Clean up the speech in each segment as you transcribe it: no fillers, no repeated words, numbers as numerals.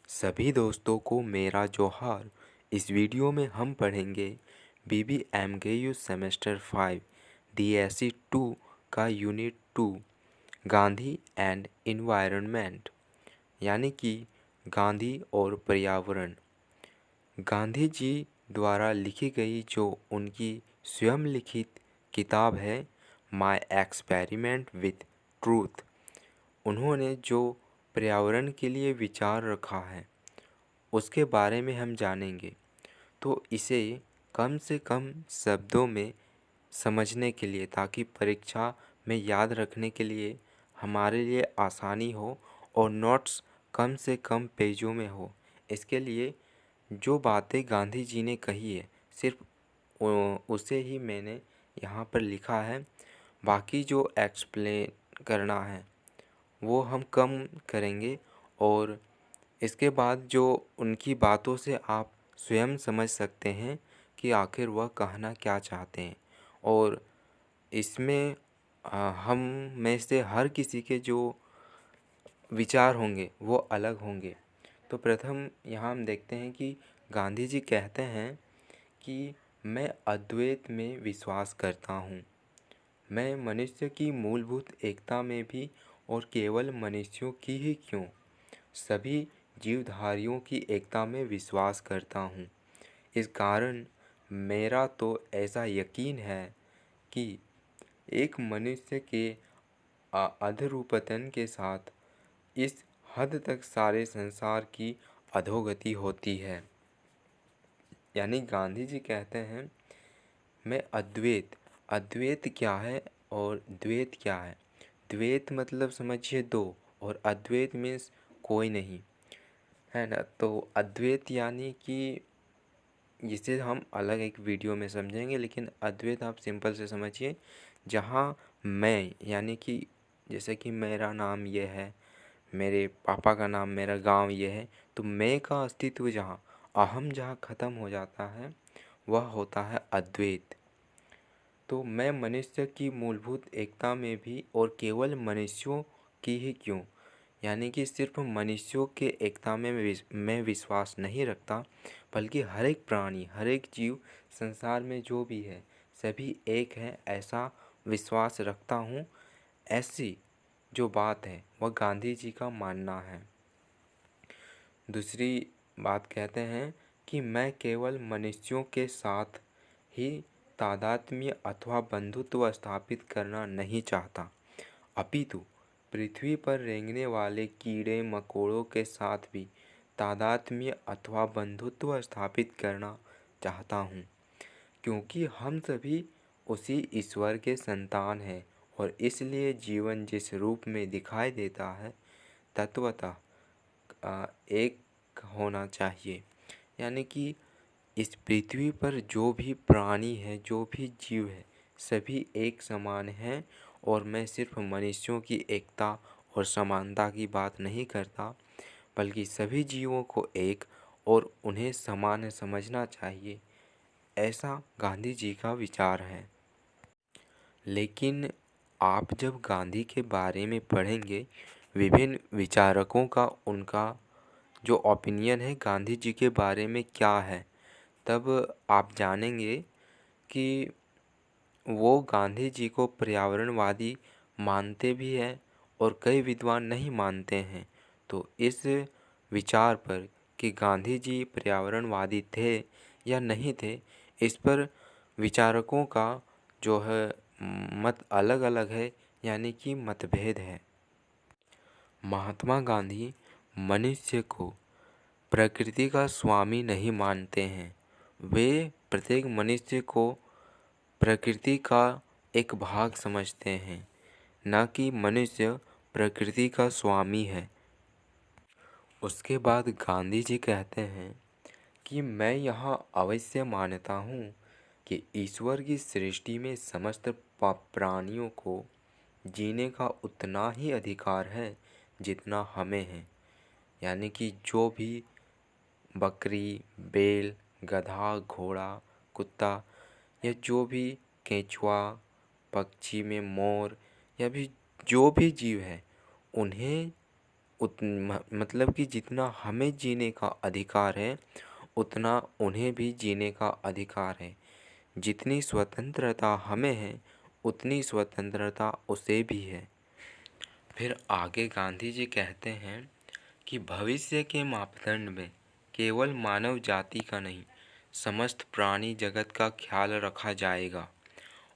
सभी दोस्तों को मेरा जोहार। इस वीडियो में हम पढ़ेंगे BBMKU सेमेस्टर 5 DSE 2 का यूनिट 2 गांधी एंड इन्वायरमेंट यानी कि गांधी और पर्यावरण। गांधी जी द्वारा लिखी गई जो उनकी स्वयं लिखित किताब है माय एक्सपेरिमेंट विथ ट्रूथ। उन्होंने जो पर्यावरण के लिए विचार रखा है उसके बारे में हम जानेंगे। तो इसे कम से कम शब्दों में समझने के लिए, ताकि परीक्षा में याद रखने के लिए हमारे लिए आसानी हो और नोट्स कम से कम पेजों में हो। इसके लिए जो बातें गांधी जी ने कही है सिर्फ उसे ही मैंने यहाँ पर लिखा है। बाकी जो एक्सप्लेन करना है वो हम कम करेंगे और इसके बाद जो उनकी बातों से आप स्वयं समझ सकते हैं कि आखिर वह कहना क्या चाहते हैं। और इसमें हम में से हर किसी के जो विचार होंगे वो अलग होंगे। तो प्रथम यहाँ हम देखते हैं कि गांधी जी कहते हैं कि मैं अद्वैत में विश्वास करता हूँ। मैं मनुष्य की मूलभूत एकता में भी और केवल मनुष्यों की ही क्यों, सभी जीवधारियों की एकता में विश्वास करता हूँ। इस कारण मेरा तो ऐसा यकीन है कि एक मनुष्य के अधरूपतन के साथ इस हद तक सारे संसार की अधोगति होती है। यानी गांधी जी कहते हैं मैं अद्वैत क्या है और द्वैत क्या है। द्वैत मतलब समझिए दो, और अद्वैत मीन्स कोई नहीं, है ना। तो अद्वैत यानी कि जिसे हम अलग एक वीडियो में समझेंगे, लेकिन अद्वैत आप सिंपल से समझिए, जहाँ मैं यानी कि जैसे कि मेरा नाम ये है, मेरे पापा का नाम, मेरा गांव ये है, तो मैं का अस्तित्व जहाँ, अहम जहाँ ख़त्म हो जाता है वह होता है अद्वैत। तो मैं मनुष्य की मूलभूत एकता में भी और केवल मनुष्यों की ही क्यों, यानी कि सिर्फ मनुष्यों के एकता में मैं विश्वास नहीं रखता, बल्कि हर एक प्राणी, हर एक जीव संसार में जो भी है सभी एक है, ऐसा विश्वास रखता हूँ। ऐसी जो बात है वह गांधी जी का मानना है। दूसरी बात कहते हैं कि मैं केवल मनुष्यों के साथ ही तादात्म्य अथवा बंधुत्व स्थापित करना नहीं चाहता, अपितु पृथ्वी पर रेंगने वाले कीड़े मकोड़ों के साथ भी तादात्म्य अथवा बंधुत्व स्थापित करना चाहता हूँ, क्योंकि हम सभी उसी ईश्वर के संतान हैं और इसलिए जीवन जिस रूप में दिखाई देता है तत्वतः एक होना चाहिए। यानी कि इस पृथ्वी पर जो भी प्राणी है, जो भी जीव है, सभी एक समान हैं। और मैं सिर्फ मनुष्यों की एकता और समानता की बात नहीं करता, बल्कि सभी जीवों को एक और उन्हें समान समझना चाहिए, ऐसा गांधी जी का विचार है। लेकिन आप जब गांधी के बारे में पढ़ेंगे, विभिन्न विचारकों का उनका जो ओपिनियन है गांधी जी के बारे में क्या है, तब आप जानेंगे कि वो गांधी जी को पर्यावरणवादी मानते भी हैं और कई विद्वान नहीं मानते हैं। तो इस विचार पर कि गांधी जी पर्यावरणवादी थे या नहीं थे, इस पर विचारकों का जो है मत अलग अलग है, यानी कि मतभेद है। महात्मा गांधी मनुष्य को प्रकृति का स्वामी नहीं मानते हैं। वे प्रत्येक मनुष्य को प्रकृति का एक भाग समझते हैं, न कि मनुष्य प्रकृति का स्वामी है। उसके बाद गांधी जी कहते हैं कि मैं यह अवश्य मानता हूँ कि ईश्वर की सृष्टि में समस्त प्राणियों को जीने का उतना ही अधिकार है जितना हमें है। यानी कि जो भी बकरी, बैल, गधा, घोड़ा, कुत्ता या जो भी केंचुआ, पक्षी में मोर या भी जो भी जीव है, उन्हें मतलब कि जितना हमें जीने का अधिकार है उतना उन्हें भी जीने का अधिकार है। जितनी स्वतंत्रता हमें है उतनी स्वतंत्रता उसे भी है। फिर आगे गांधी जी कहते हैं कि भविष्य के मापदंड में केवल मानव जाति का नहीं, समस्त प्राणी जगत का ख्याल रखा जाएगा।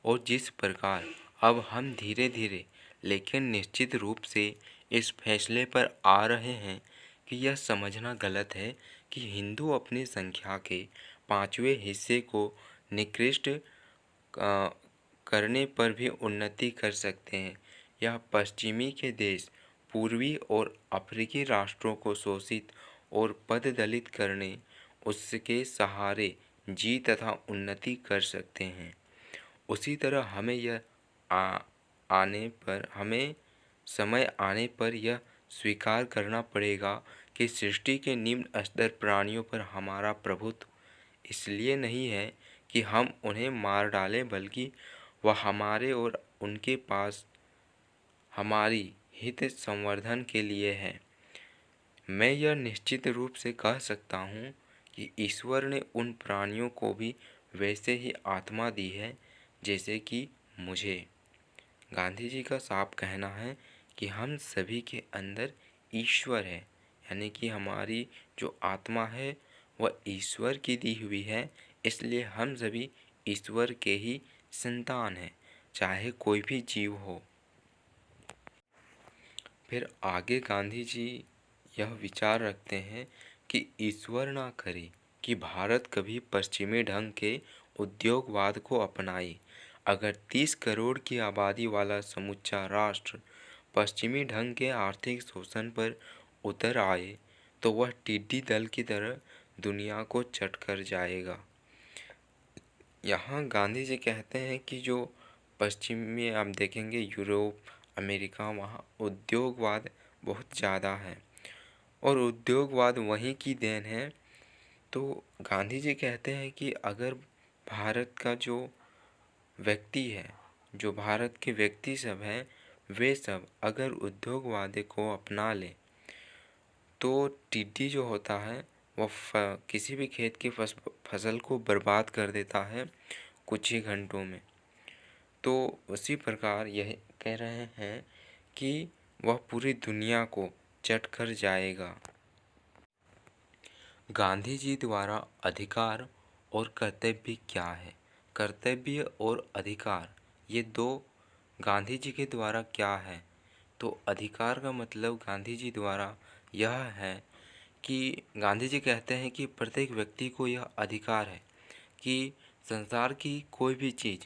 और जिस प्रकार अब हम धीरे धीरे लेकिन निश्चित रूप से इस फैसले पर आ रहे हैं कि यह समझना गलत है कि हिंदू अपनी संख्या के 5वें हिस्से को निकृष्ट करने पर भी उन्नति कर सकते हैं। यह पश्चिमी के देश पूर्वी और अफ्रीकी राष्ट्रों को शोषित और पददलित करने उसके सहारे जी तथा उन्नति कर सकते हैं। उसी तरह हमें समय आने पर यह स्वीकार करना पड़ेगा कि सृष्टि के निम्न स्तर प्राणियों पर हमारा प्रभुत्व इसलिए नहीं है कि हम उन्हें मार डालें, बल्कि वह हमारे और उनके पास हमारी हित संवर्धन के लिए है। मैं यह निश्चित रूप से कह सकता हूँ कि ईश्वर ने उन प्राणियों को भी वैसे ही आत्मा दी है जैसे कि मुझे। गांधी जी का साफ कहना है कि हम सभी के अंदर ईश्वर है, यानी कि हमारी जो आत्मा है वह ईश्वर की दी हुई है, इसलिए हम सभी ईश्वर के ही संतान हैं, चाहे कोई भी जीव हो। फिर आगे गांधी जी यह विचार रखते हैं कि ईश्वर ना करे कि भारत कभी पश्चिमी ढंग के उद्योगवाद को अपनाए। अगर 30 करोड़ की आबादी वाला समूचा राष्ट्र पश्चिमी ढंग के आर्थिक शोषण पर उतर आए तो वह टिड्डी दल की तरह दुनिया को चट कर जाएगा। यहाँ गांधी जी कहते हैं कि जो पश्चिम में आप देखेंगे यूरोप, अमेरिका, वहाँ उद्योगवाद बहुत ज़्यादा है और उद्योगवाद वहीं की देन है। तो गांधी जी कहते हैं कि अगर भारत का जो व्यक्ति है, जो भारत के व्यक्ति सब हैं, वे सब अगर उद्योगवाद को अपना लें तो टिड्डी जो होता है वह किसी भी खेत की फसल को बर्बाद कर देता है कुछ ही घंटों में। तो उसी प्रकार यह कह रहे हैं कि वह पूरी दुनिया को चट कर जाएगा। गांधी जी द्वारा अधिकार और कर्तव्य क्या है? कर्तव्य और अधिकार ये दो गांधी जी के द्वारा क्या है? तो अधिकार का मतलब गांधी जी द्वारा यह है कि गांधी जी कहते हैं कि प्रत्येक व्यक्ति को यह अधिकार है कि संसार की कोई भी चीज़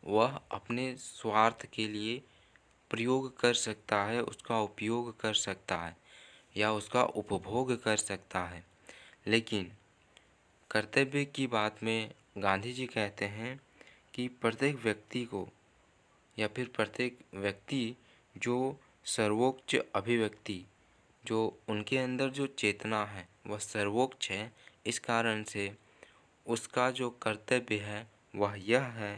वह अपने स्वार्थ के लिए प्रयोग कर सकता है, उसका उपयोग कर सकता है या उसका उपभोग कर सकता है। लेकिन कर्तव्य की बात में गांधी जी कहते हैं कि प्रत्येक व्यक्ति को या फिर प्रत्येक व्यक्ति जो सर्वोच्च अभिव्यक्ति, जो उनके अंदर जो चेतना है वह सर्वोच्च है। इस कारण से उसका जो कर्तव्य है वह यह है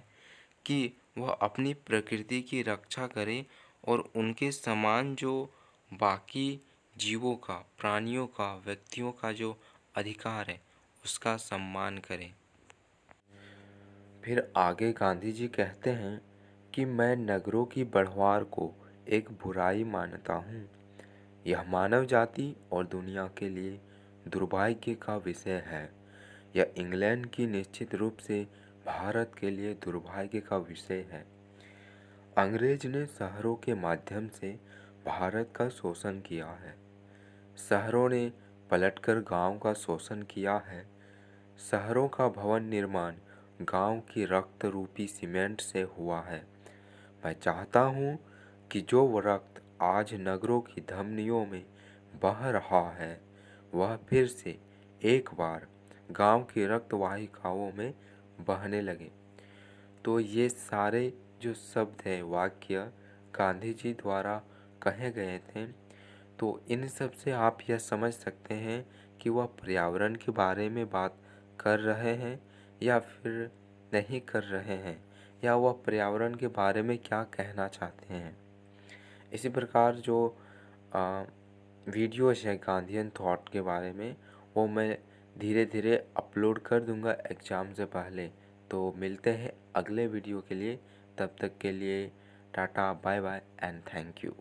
कि वह अपनी प्रकृति की रक्षा करे और उनके समान जो बाकी जीवों का, प्राणियों का, व्यक्तियों का जो अधिकार है उसका सम्मान करें। फिर आगे गांधी जी कहते हैं कि मैं नगरों की बढ़वार को एक बुराई मानता हूँ। यह मानव जाति और दुनिया के लिए दुर्भाग्य का विषय है। यह इंग्लैंड की निश्चित रूप से भारत के लिए दुर्भाग्य का विषय है। अंग्रेज ने शहरों के माध्यम से भारत का शोषण किया है। शहरों ने पलटकर गांव का शोषण किया है। शहरों का भवन निर्माण गांव की रक्त रूपी सीमेंट से हुआ है। मैं चाहता हूँ कि जो वो रक्त आज नगरों की धमनियों में बह रहा है वह फिर से एक बार गांव की रक्त वाहिकाओं में बहने लगे। तो ये सारे जो शब्द हैं, वाक्य गांधी जी द्वारा कहे गए थे। तो इन सब से आप यह समझ सकते हैं कि वह पर्यावरण के बारे में बात कर रहे हैं या फिर नहीं कर रहे हैं, या वह पर्यावरण के बारे में क्या कहना चाहते हैं। इसी प्रकार जो वीडियोस हैं गांधीयन थॉट के बारे में, वो मैं धीरे धीरे अपलोड कर दूंगा एग्ज़ाम से पहले। तो मिलते हैं अगले वीडियो के लिए, तब तक के लिए tata bye bye and thank you.